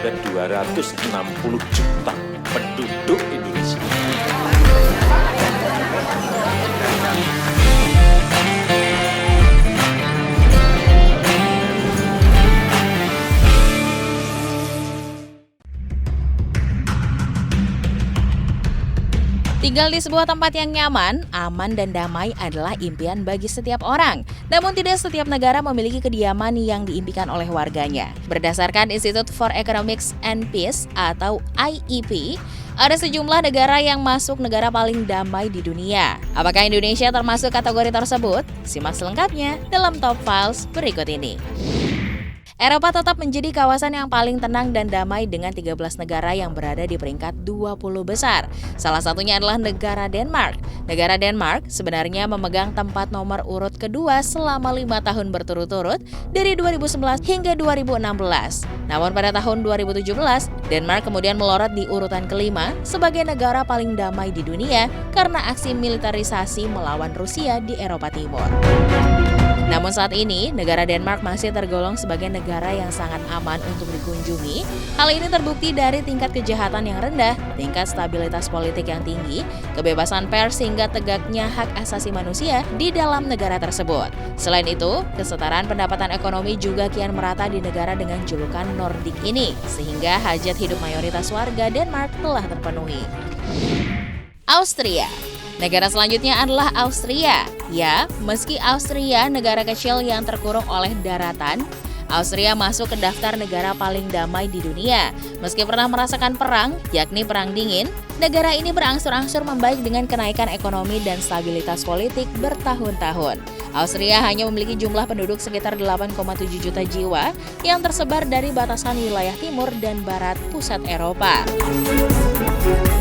ada 260 juta penduduk Indonesia. Tinggal di sebuah tempat yang nyaman, aman, dan damai adalah impian bagi setiap orang. Namun tidak setiap negara memiliki kediaman yang diimpikan oleh warganya. Berdasarkan Institute for Economics and Peace atau IEP, ada sejumlah negara yang masuk negara paling damai di dunia. Apakah Indonesia termasuk kategori tersebut? Simak selengkapnya dalam Top Files berikut ini. Eropa tetap menjadi kawasan yang paling tenang dan damai dengan 13 negara yang berada di peringkat 20 besar. Salah satunya adalah negara Denmark. Negara Denmark sebenarnya memegang tempat nomor urut kedua selama 5 tahun berturut-turut dari 2011 hingga 2016. Namun pada tahun 2017, Denmark kemudian melorot di urutan kelima sebagai negara paling damai di dunia karena aksi militerisasi melawan Rusia di Eropa Timur. Namun saat ini, negara Denmark masih tergolong sebagai negara yang sangat aman untuk dikunjungi. Hal ini terbukti dari tingkat kejahatan yang rendah, tingkat stabilitas politik yang tinggi, kebebasan pers hingga tegaknya hak asasi manusia di dalam negara tersebut. Selain itu, kesetaraan pendapatan ekonomi juga kian merata di negara dengan julukan Nordik ini, sehingga hajat hidup mayoritas warga Denmark telah terpenuhi. Austria. Negara selanjutnya adalah Austria. Ya, meski Austria negara kecil yang terkurung oleh daratan, Austria masuk ke daftar negara paling damai di dunia. Meski pernah merasakan perang, yakni Perang Dingin, negara ini berangsur-angsur membaik dengan kenaikan ekonomi dan stabilitas politik bertahun-tahun. Austria hanya memiliki jumlah penduduk sekitar 8,7 juta jiwa yang tersebar dari batasan wilayah timur dan barat pusat Eropa.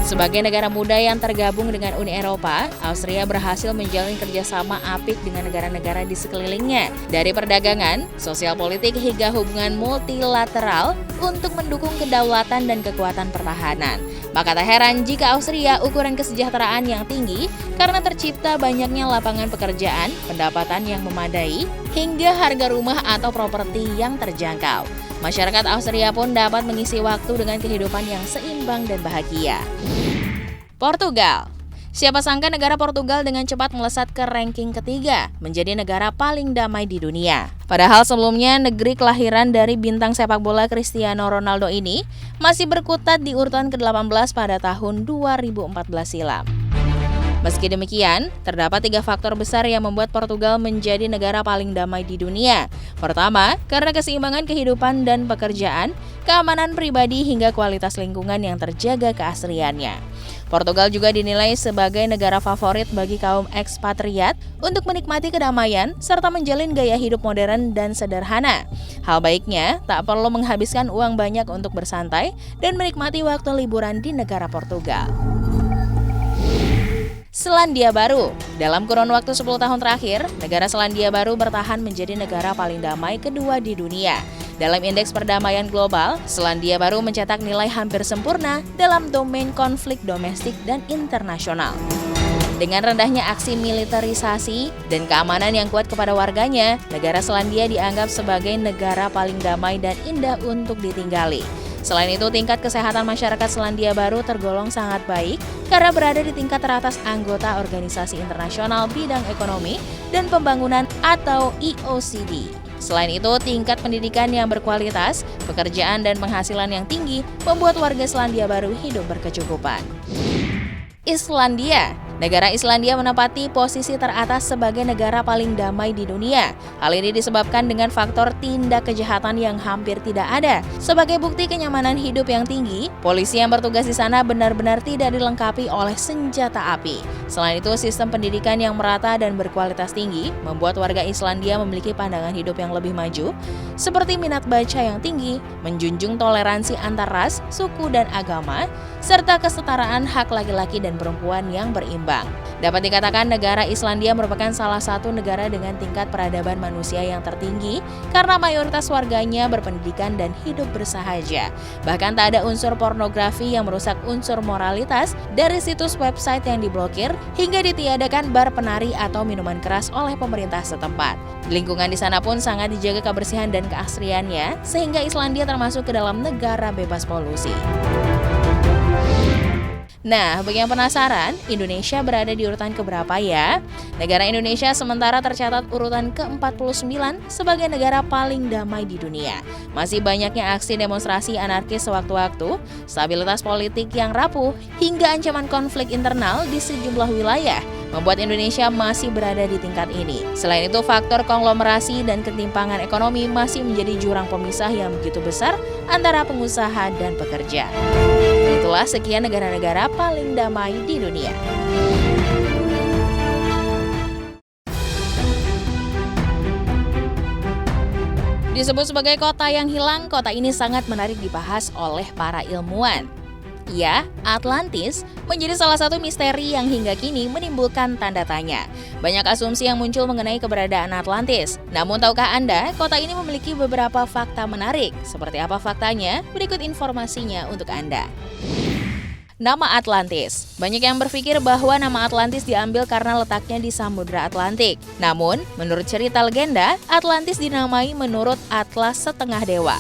Sebagai negara muda yang tergabung dengan Uni Eropa, Austria berhasil menjalin kerjasama apik dengan negara-negara di sekelilingnya, dari perdagangan, sosial politik hingga hubungan multilateral untuk mendukung kedaulatan dan kekuatan pertahanan. Maka tak heran jika Austria ukuran kesejahteraan yang tinggi karena tercipta banyaknya lapangan pekerjaan, pendapatan yang memadai, hingga harga rumah atau properti yang terjangkau. Masyarakat Austria pun dapat mengisi waktu dengan kehidupan yang seimbang dan bahagia. Portugal. Siapa sangka negara Portugal dengan cepat melesat ke ranking ketiga, menjadi negara paling damai di dunia. Padahal sebelumnya negeri kelahiran dari bintang sepak bola Cristiano Ronaldo ini masih berkutat di urutan ke-18 pada tahun 2014 silam. Meski demikian, terdapat 3 faktor besar yang membuat Portugal menjadi negara paling damai di dunia. Pertama, karena keseimbangan kehidupan dan pekerjaan, keamanan pribadi hingga kualitas lingkungan yang terjaga keasriannya. Portugal juga dinilai sebagai negara favorit bagi kaum ekspatriat untuk menikmati kedamaian serta menjalin gaya hidup modern dan sederhana. Hal baiknya, tak perlu menghabiskan uang banyak untuk bersantai dan menikmati waktu liburan di negara Portugal. Selandia Baru. Dalam kurun waktu 10 tahun terakhir, negara Selandia Baru bertahan menjadi negara paling damai kedua di dunia. Dalam indeks perdamaian global, Selandia Baru mencetak nilai hampir sempurna dalam domain konflik domestik dan internasional. Dengan rendahnya aksi militerisasi dan keamanan yang kuat kepada warganya, negara Selandia dianggap sebagai negara paling damai dan indah untuk ditinggali. Selain itu, tingkat kesehatan masyarakat Selandia Baru tergolong sangat baik karena berada di tingkat teratas anggota Organisasi Internasional Bidang Ekonomi dan Pembangunan atau IOCD. Selain itu, tingkat pendidikan yang berkualitas, pekerjaan dan penghasilan yang tinggi membuat warga Selandia Baru hidup berkecukupan. Islandia. Negara Islandia menempati posisi teratas sebagai negara paling damai di dunia. Hal ini disebabkan dengan faktor tindak kejahatan yang hampir tidak ada. Sebagai bukti kenyamanan hidup yang tinggi, polisi yang bertugas di sana benar-benar tidak dilengkapi oleh senjata api. Selain itu, sistem pendidikan yang merata dan berkualitas tinggi membuat warga Islandia memiliki pandangan hidup yang lebih maju, seperti minat baca yang tinggi, menjunjung toleransi antar ras, suku, dan agama, serta kesetaraan hak laki-laki dan perempuan yang beriman. berkembang. Dapat dikatakan negara Islandia merupakan salah satu negara dengan tingkat peradaban manusia yang tertinggi karena mayoritas warganya berpendidikan dan hidup bersahaja. Bahkan tak ada unsur pornografi yang merusak unsur moralitas, dari situs website yang diblokir hingga ditiadakan bar penari atau minuman keras oleh pemerintah setempat. Lingkungan di sana pun sangat dijaga kebersihan dan keasriannya, sehingga Islandia termasuk ke dalam negara bebas polusi. Nah, bagi yang penasaran, Indonesia berada di urutan keberapa ya? Negara Indonesia sementara tercatat urutan ke-49 sebagai negara paling damai di dunia. Masih banyaknya aksi demonstrasi anarkis sewaktu-waktu, stabilitas politik yang rapuh, hingga ancaman konflik internal di sejumlah wilayah membuat Indonesia masih berada di tingkat ini. Selain itu, faktor konglomerasi dan ketimpangan ekonomi masih menjadi jurang pemisah yang begitu besar antara pengusaha dan pekerja. Itulah sekian negara-negara paling damai di dunia. Disebut sebagai kota yang hilang, kota ini sangat menarik dibahas oleh para ilmuwan. Ya, Atlantis menjadi salah satu misteri yang hingga kini menimbulkan tanda tanya. Banyak asumsi yang muncul mengenai keberadaan Atlantis. Namun tahukah Anda, kota ini memiliki beberapa fakta menarik. Seperti apa faktanya? Berikut informasinya untuk Anda. Nama Atlantis. Banyak yang berpikir bahwa nama Atlantis diambil karena letaknya di Samudra Atlantik. Namun, menurut cerita legenda, Atlantis dinamai menurut Atlas Setengah Dewa.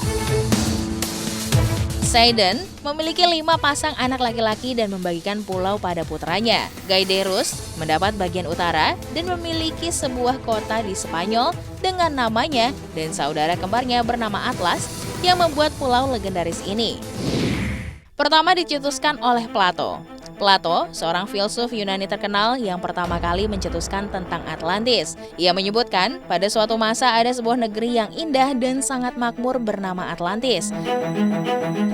Poseidon memiliki 5 pasang anak laki-laki dan membagikan pulau pada putranya. Gaiderius mendapat bagian utara dan memiliki sebuah kota di Spanyol dengan namanya, dan saudara kembarnya bernama Atlas yang membuat pulau legendaris ini. Pertama dicetuskan oleh Plato. Plato, seorang filsuf Yunani terkenal yang pertama kali mencetuskan tentang Atlantis. Ia menyebutkan, pada suatu masa ada sebuah negeri yang indah dan sangat makmur bernama Atlantis.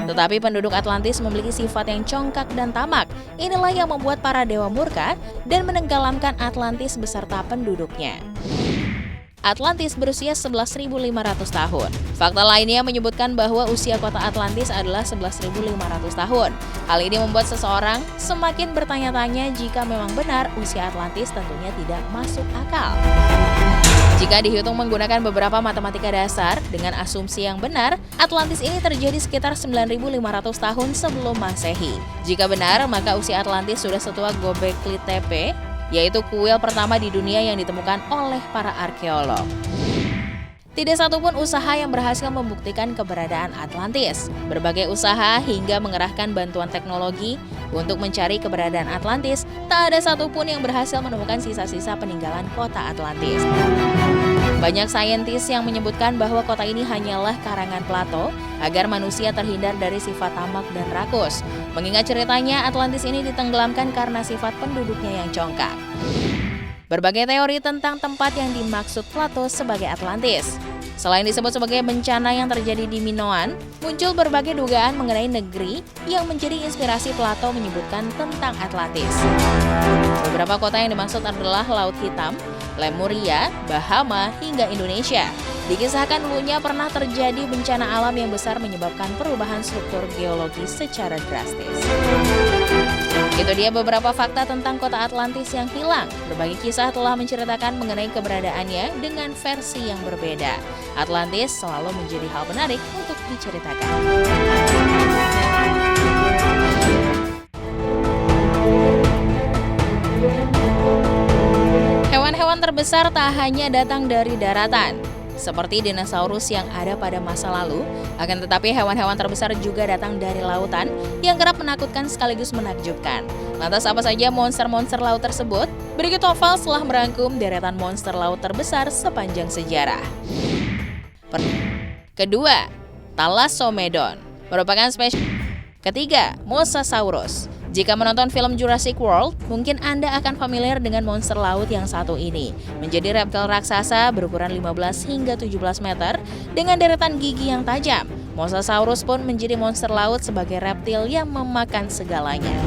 Tetapi penduduk Atlantis memiliki sifat yang congkak dan tamak. Inilah yang membuat para dewa murka dan menenggelamkan Atlantis beserta penduduknya. Atlantis berusia 11.500 tahun. Fakta lainnya menyebutkan bahwa usia kota Atlantis adalah 11.500 tahun. Hal ini membuat seseorang semakin bertanya-tanya jika memang benar usia Atlantis tentunya tidak masuk akal. Jika dihitung menggunakan beberapa matematika dasar, dengan asumsi yang benar, Atlantis ini terjadi sekitar 9.500 tahun sebelum Masehi. Jika benar, maka usia Atlantis sudah setua Gobekli Tepe, yaitu kuil pertama di dunia yang ditemukan oleh para arkeolog. Tidak satupun usaha yang berhasil membuktikan keberadaan Atlantis. Berbagai usaha hingga mengerahkan bantuan teknologi untuk mencari keberadaan Atlantis, tak ada satupun yang berhasil menemukan sisa-sisa peninggalan kota Atlantis. Banyak saintis yang menyebutkan bahwa kota ini hanyalah karangan Plato agar manusia terhindar dari sifat tamak dan rakus. Mengingat ceritanya, Atlantis ini ditenggelamkan karena sifat penduduknya yang congkak. Berbagai teori tentang tempat yang dimaksud Plato sebagai Atlantis. Selain disebut sebagai bencana yang terjadi di Minoan, muncul berbagai dugaan mengenai negeri yang menjadi inspirasi Plato menyebutkan tentang Atlantis. Beberapa kota yang dimaksud adalah Laut Hitam, Lemuria, Bahama, hingga Indonesia. Dikisahkan dulunya pernah terjadi bencana alam yang besar menyebabkan perubahan struktur geologis secara drastis. Itu dia beberapa fakta tentang kota Atlantis yang hilang. Berbagai kisah telah menceritakan mengenai keberadaannya dengan versi yang berbeda. Atlantis selalu menjadi hal menarik untuk diceritakan. Hewan-hewan terbesar tak hanya datang dari daratan, seperti dinosaurus yang ada pada masa lalu, akan tetapi hewan-hewan terbesar juga datang dari lautan yang kerap menakutkan sekaligus menakjubkan. Lantas apa saja monster-monster laut tersebut? Berikut Oval telah merangkum deretan monster laut terbesar sepanjang sejarah. Kedua, Thalassomedon merupakan spesies. Ketiga, Mosasaurus. Jika menonton film Jurassic World, mungkin Anda akan familiar dengan monster laut yang satu ini. Menjadi reptil raksasa berukuran 15 hingga 17 meter dengan deretan gigi yang tajam. Mosasaurus pun menjadi monster laut sebagai reptil yang memakan segalanya.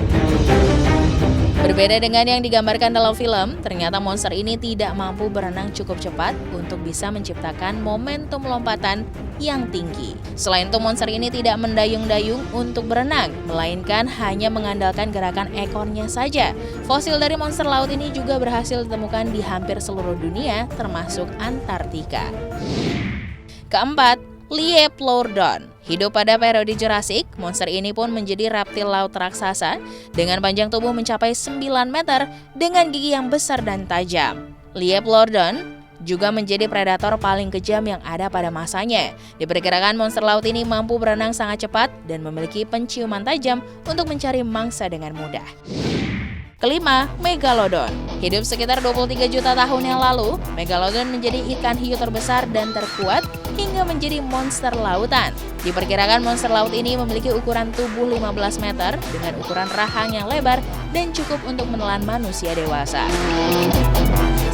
Berbeda dengan yang digambarkan dalam film, ternyata monster ini tidak mampu berenang cukup cepat untuk bisa menciptakan momentum lompatan yang tinggi. Selain itu, monster ini tidak mendayung-dayung untuk berenang, melainkan hanya mengandalkan gerakan ekornya saja. Fosil dari monster laut ini juga berhasil ditemukan di hampir seluruh dunia, termasuk Antartika. Keempat, Liopleurodon. Hidup pada periode Jurassic, monster ini pun menjadi reptil laut raksasa dengan panjang tubuh mencapai 9 meter dengan gigi yang besar dan tajam. Liopleurodon juga menjadi predator paling kejam yang ada pada masanya. Diperkirakan monster laut ini mampu berenang sangat cepat dan memiliki penciuman tajam untuk mencari mangsa dengan mudah. Kelima, Megalodon. Hidup sekitar 23 juta tahun yang lalu, Megalodon menjadi ikan hiu terbesar dan terkuat hingga menjadi monster lautan. Diperkirakan monster laut ini memiliki ukuran tubuh 15 meter dengan ukuran rahang yang lebar dan cukup untuk menelan manusia dewasa.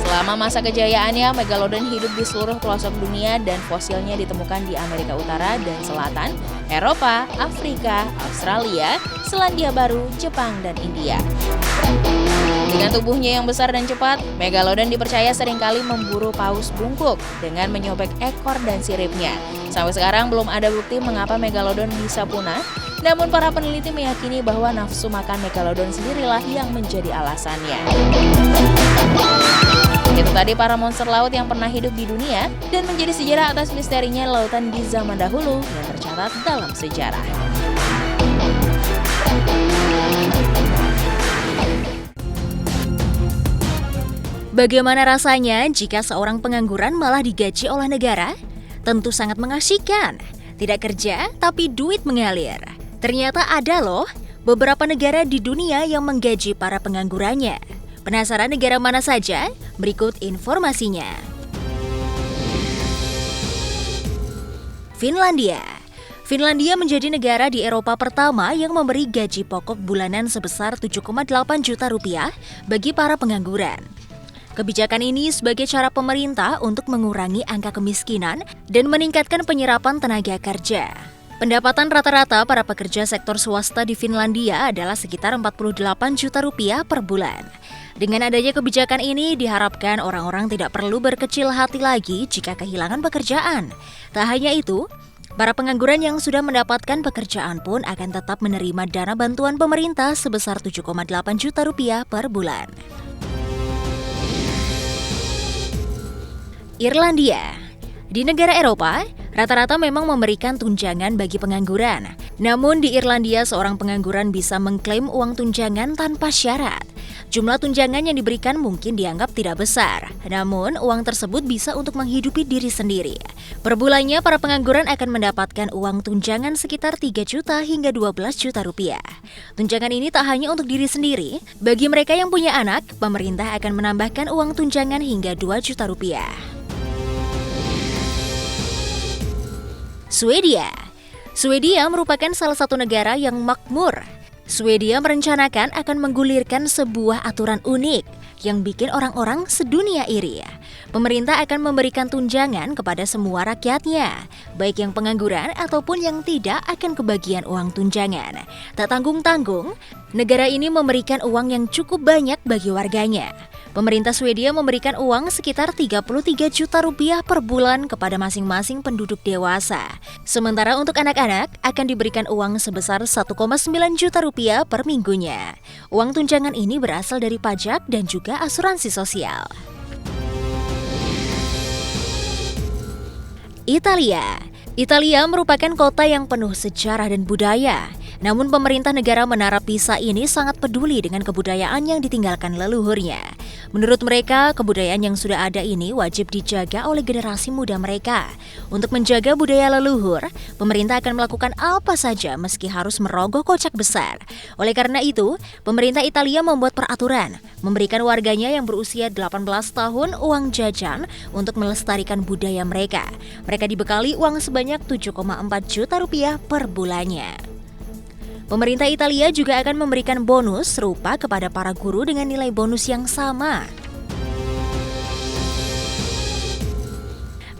Selama masa kejayaannya, Megalodon hidup di seluruh pelosok dunia dan fosilnya ditemukan di Amerika Utara dan Selatan, Eropa, Afrika, Australia, Selandia Baru, Jepang, dan India. Dengan tubuhnya yang besar dan cepat, Megalodon dipercaya seringkali memburu paus bungkuk dengan menyobek ekor dan siripnya. Sampai sekarang belum ada bukti mengapa Megalodon bisa punah, namun para peneliti meyakini bahwa nafsu makan Megalodon sendirilah yang menjadi alasannya. Itu tadi para monster laut yang pernah hidup di dunia dan menjadi sejarah atas misterinya lautan di zaman dahulu yang tercatat dalam sejarah. Bagaimana rasanya jika seorang pengangguran malah digaji oleh negara? Tentu sangat mengasyikan. Tidak kerja, tapi duit mengalir. Ternyata ada loh beberapa negara di dunia yang menggaji para penganggurannya. Penasaran negara mana saja? Berikut informasinya. Finlandia. Finlandia menjadi negara di Eropa pertama yang memberi gaji pokok bulanan sebesar 7,8 juta rupiah bagi para pengangguran. Kebijakan ini sebagai cara pemerintah untuk mengurangi angka kemiskinan dan meningkatkan penyerapan tenaga kerja. Pendapatan rata-rata para pekerja sektor swasta di Finlandia adalah sekitar 48 juta rupiah per bulan. Dengan adanya kebijakan ini diharapkan orang-orang tidak perlu berkecil hati lagi jika kehilangan pekerjaan. Tak hanya itu, para pengangguran yang sudah mendapatkan pekerjaan pun akan tetap menerima dana bantuan pemerintah sebesar 7,8 juta rupiah per bulan. Irlandia. Di negara Eropa, rata-rata memang memberikan tunjangan bagi pengangguran. Namun di Irlandia seorang pengangguran bisa mengklaim uang tunjangan tanpa syarat. Jumlah tunjangan yang diberikan mungkin dianggap tidak besar, namun uang tersebut bisa untuk menghidupi diri sendiri. Per bulannya para pengangguran akan mendapatkan uang tunjangan sekitar 3 juta hingga 12 juta rupiah. Tunjangan ini tak hanya untuk diri sendiri, bagi mereka yang punya anak, pemerintah akan menambahkan uang tunjangan hingga 2 juta rupiah. Swedia. Swedia merupakan salah satu negara yang makmur. Swedia merencanakan akan menggulirkan sebuah aturan unik yang bikin orang-orang sedunia iri. Pemerintah akan memberikan tunjangan kepada semua rakyatnya, baik yang pengangguran ataupun yang tidak akan kebagian uang tunjangan. Tak tanggung-tanggung, negara ini memberikan uang yang cukup banyak bagi warganya. Pemerintah Swedia memberikan uang sekitar 33 juta rupiah per bulan kepada masing-masing penduduk dewasa. Sementara untuk anak-anak akan diberikan uang sebesar 1,9 juta rupiah per minggunya. Uang tunjangan ini berasal dari pajak dan juga asuransi sosial. Italia. Italia merupakan kota yang penuh sejarah dan budaya. Namun pemerintah negara menara Pisa ini sangat peduli dengan kebudayaan yang ditinggalkan leluhurnya. Menurut mereka, kebudayaan yang sudah ada ini wajib dijaga oleh generasi muda mereka. Untuk menjaga budaya leluhur, pemerintah akan melakukan apa saja meski harus merogoh kocek besar. Oleh karena itu, pemerintah Italia membuat peraturan, memberikan warganya yang berusia 18 tahun uang jajan untuk melestarikan budaya mereka. Mereka dibekali uang sebanyak 7,4 juta rupiah per bulannya. Pemerintah Italia juga akan memberikan bonus serupa kepada para guru dengan nilai bonus yang sama.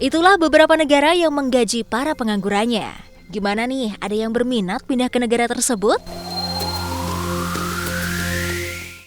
Itulah beberapa negara yang menggaji para penganggurannya. Gimana nih, ada yang berminat pindah ke negara tersebut?